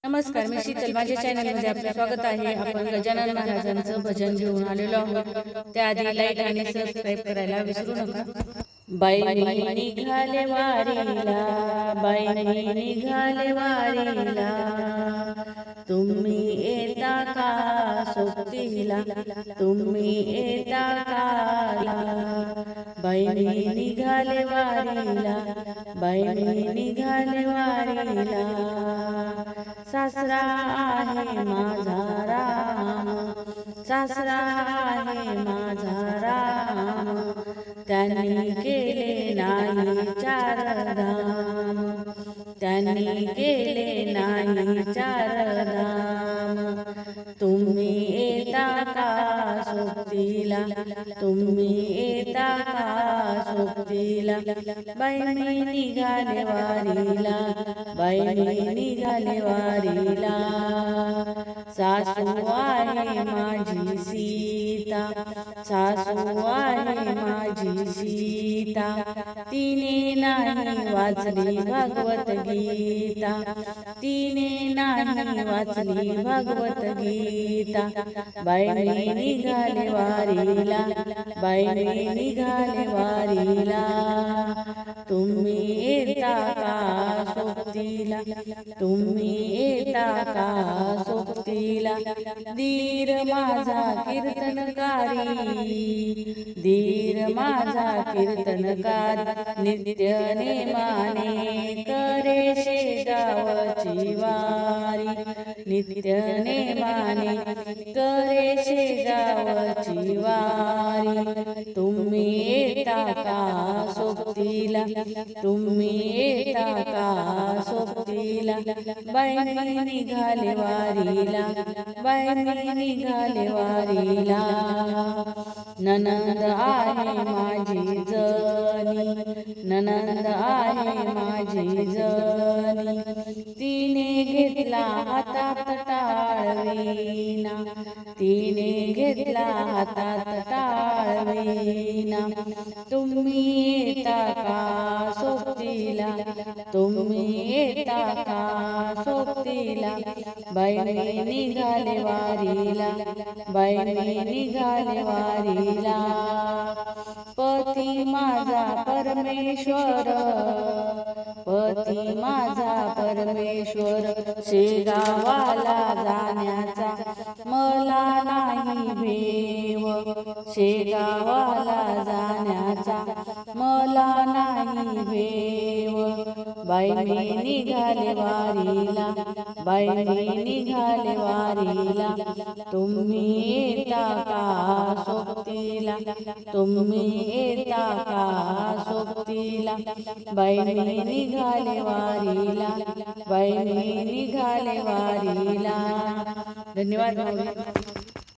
नमस्कार, मी शीतल. माझ्या चॅनलमध्ये आपले स्वागत आहे. आपण गजानन महाराजांचं भजन घेऊन आलेलो आहोत. त्याआधी लाईक आणि सबस्क्राईब करायला विसरू नका. बाई मी निघाले वारीला, बाई मी निघाले वारीला, तुम्ही येता का सोबतीला, तुम्ही येता का? बाई मी निघाले वारीला, बाई मी निघाले वारीला, सासरा आहे माझा राम, सासरा आहे माझा राम, त्यांनी केले नाही चार धाम, त्यांनी केले नाही चार धाम, तुम्ही येता का सोबतीला, तुम्ही येता का सोबतीला, बाई मी निघाले वारीला, बाई मी निघाले वारीला, सासू आहे माझी सीता, सासू आहे माझी सीता, तिने नाही वाचली भागवत गीता, तिने नाही वाचली भागवत गीता, बाई मी निघाले वारीला, बाई मी निघाले वारीला, तुम्ही येता का सोबतीला, तुम्ही येता का सोबतीला, धीर माझा कीर्तनकारी, धीर माझा कीर्तनकारी, नित्य नेमाने करे शेगावची वारी, नित्य नेमाने करे शेगावची वारी, तुम्ही येता का सोबतीला, तुम्ही येता का सोबतीला, बाई मी निघाले वारीला, बाई मी निघाले वारीला, ननंद आहे माझी जनी, ननंद आहे माझी जनी, तिने घेतला हातात टाळवीना, तिने घेतला हातात टाळवीना, तुम्ही येता का सोबतीला, तुम्ही येता का सोबतीला, बाई मी निघाले वारीला, बाई मी निघाले वारीला, पती माझा परमेश्वर, पती माझा परमेश्वर, शेगावाला जाण्याचा मला नाही भेव, शेगावाला जाण्याचा मला नाही भेव, बाई मी निघाले वारीला, बाई मी निघाले वारीला, तुम्ही येता का सोबतीला, तुम्ही येता का सोबतीला, बाई मी निघाले वारीला, बाई मी निघाले वारीला. धन्यवाद.